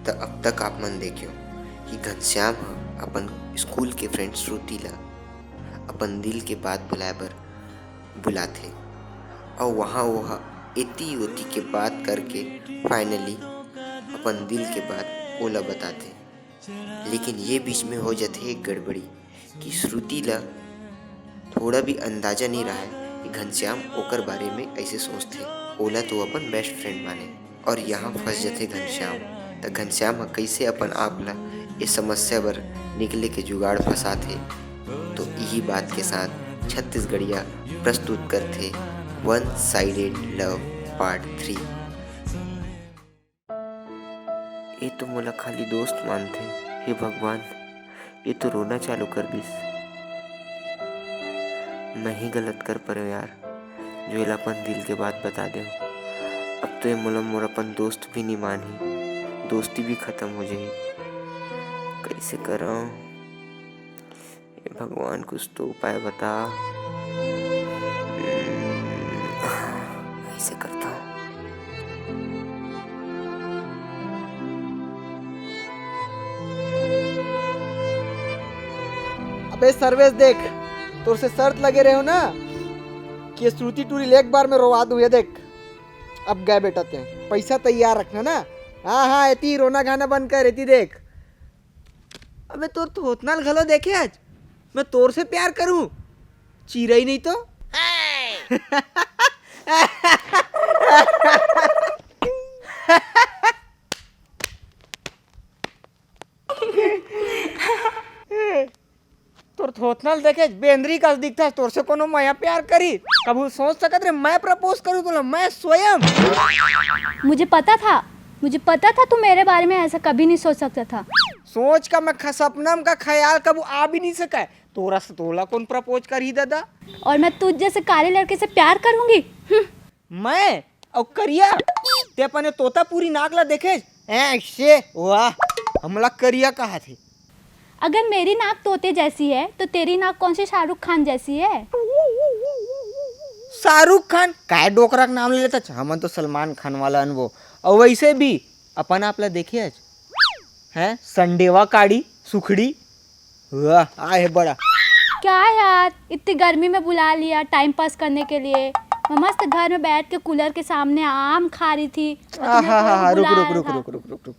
तो अब तक आप मन देखियो कि घनश्याम अपन स्कूल के फ्रेंड श्रुति ला अपन दिल के बात बुलाए बर बुलाथे और वहाँ वह इति उति के बात करके फाइनली अपन दिल के बात ओला बताथे। लेकिन ये बीच में हो जाते एक गड़बड़ी कि श्रुति ला थोड़ा भी अंदाजा नहीं रहा है कि घनश्याम ओकर बारे में ऐसे सोचते। ओला तो अपन बेस्ट फ्रेंड माने और यहाँ फंस जाते घनश्याम। तो घनश्याम कैसे अपन आप ला इस समस्या पर निकले के जुगाड़ फंसाथे। तो यही बात के साथ छत्तीसगढ़िया प्रस्तुत करते वन साइडेड लव पार्ट 3। ये तो मोला खाली दोस्त मानते। हे भगवान, ये तो रोना चालू कर दिस। मैं ही गलत कर पर यार, जो एला अपन दिल के बात बता दे। अब तो ये मोर अपन दोस्त भी नहीं मानी, दोस्ती भी खत्म हो जाए। कैसे करूं? ये भगवान कुछ तो उपाय बता। कैसे करता हूँ? अबे सर्वेश देख, तोर से शर्त लगे रहे हो ना कि ये श्रुति टूरी एक बार में रोवा दूं। ये देख, अब गए बेटा ते पैसा तैयार रखना ना। हाँ हाँ, एती रोना गाना बंद कर। एती देख, अबे तोर तो होतनाल घलो देखे आज मैं तोर से प्यार करूं, चीरा ही नहीं तो। तोर थोथनल देखे बेंद्री का दिखता। तोर से कोनो माया प्यार करी कबू सोच सकत रे मैं प्रपोज करूं तो मैं स्वयं। मुझे पता था तू मेरे बारे में ऐसा कभी नहीं सोच सकता था। सोच का मैं सपना का ख्याल कबू आ भी नहीं सका। तोरा से तोला कौन प्रपोज कर ही दादा। और मैं तुझ जैसे काले लड़के से प्यार करूंगी? मैं और करिया ते अपने तोता पूरी नागला देखे ऐसे। वाह, हमला करिया कहा थे। अगर मेरी नाक तोते जैसी है तो तेरी नाक कौन सी शाहरुख खान जैसी है? शाहरुख खान काय डोकरा का नाम ले लेता। हमन तो सलमान खान वाला अनुभव। और वैसे भी अपन आपला देखे आज है संडेवा काड़ी सुखड़ी। वाह आए बड़ा। क्या यार, इतनी गर्मी में बुला लिया टाइम पास करने के लिए। मैं मस्त घर में बैठ के कूलर के सामने आम खा रही थी। रुक।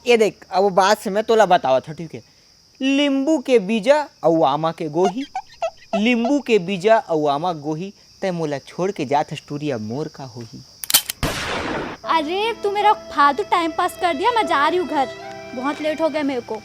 ये देख, अब बात से मैं तोला बतावा था, ठीक है। लींबू के बीजा और आमा के गोही, लींबू के बीजा और आमा गोही, ते मोला छोड़ के जात स्टूडिया मोर का होही। अरे तू मेरा फालतू टाइम पास कर दिया। मैं जा रही हूँ घर, बहुत लेट हो गया मेरे को।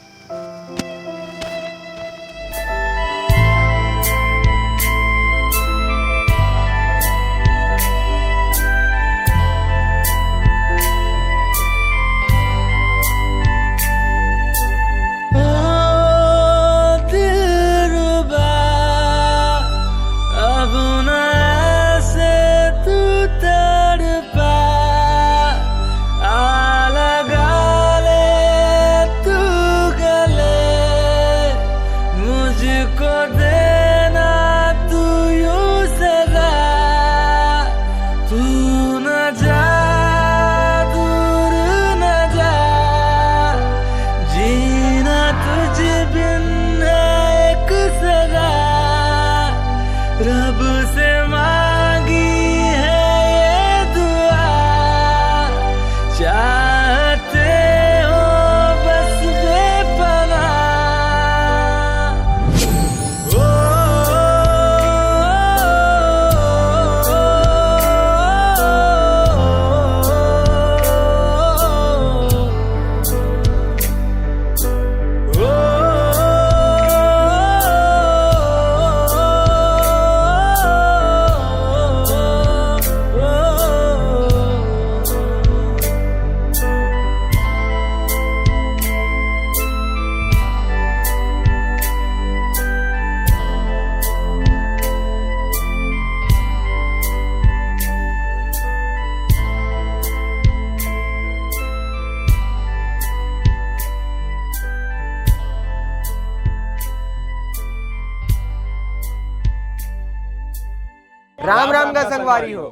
राम राम का संगवारी हो।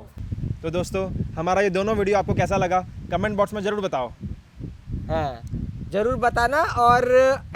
तो दोस्तों, हमारा ये दोनों वीडियो आपको कैसा लगा कमेंट बॉक्स में ज़रूर बताओ। हाँ जरूर बताना। और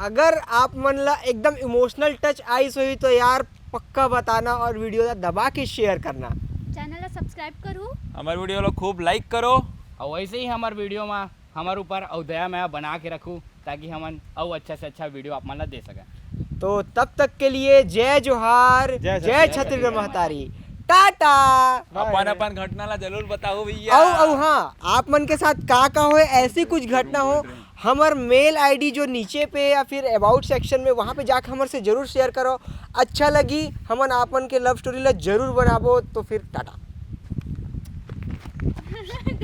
अगर आप मन ला एकदम इमोशनल टच आई हुई तो यार पक्का बताना और वीडियो ला दबा के शेयर करना। चैनल ला सब्सक्राइब करूँ। हमारे वीडियो लो खूब लाइक करो और वैसे ही हमारे वीडियो में हमारे ऊपर अवधया मैं बना के रखूँ ताकि हम और अच्छा से अच्छा वीडियो आप मन ला दे सकें। तो तब तक के लिए जय जोहार, जय छत्तीसगढ़ महतारी, टाटा। अपन घटना ला जरूर बताओ भैया। औ हाँ आप मन के साथ का हो ऐसी कुछ घटना हो हमार मेल आईडी जो नीचे पे या फिर अबाउट सेक्शन में वहाँ पे जाकर हमारे से जरूर शेयर करो। अच्छा लगी हमन आपन के लव स्टोरी ला जरूर बनाबो। तो फिर टाटा।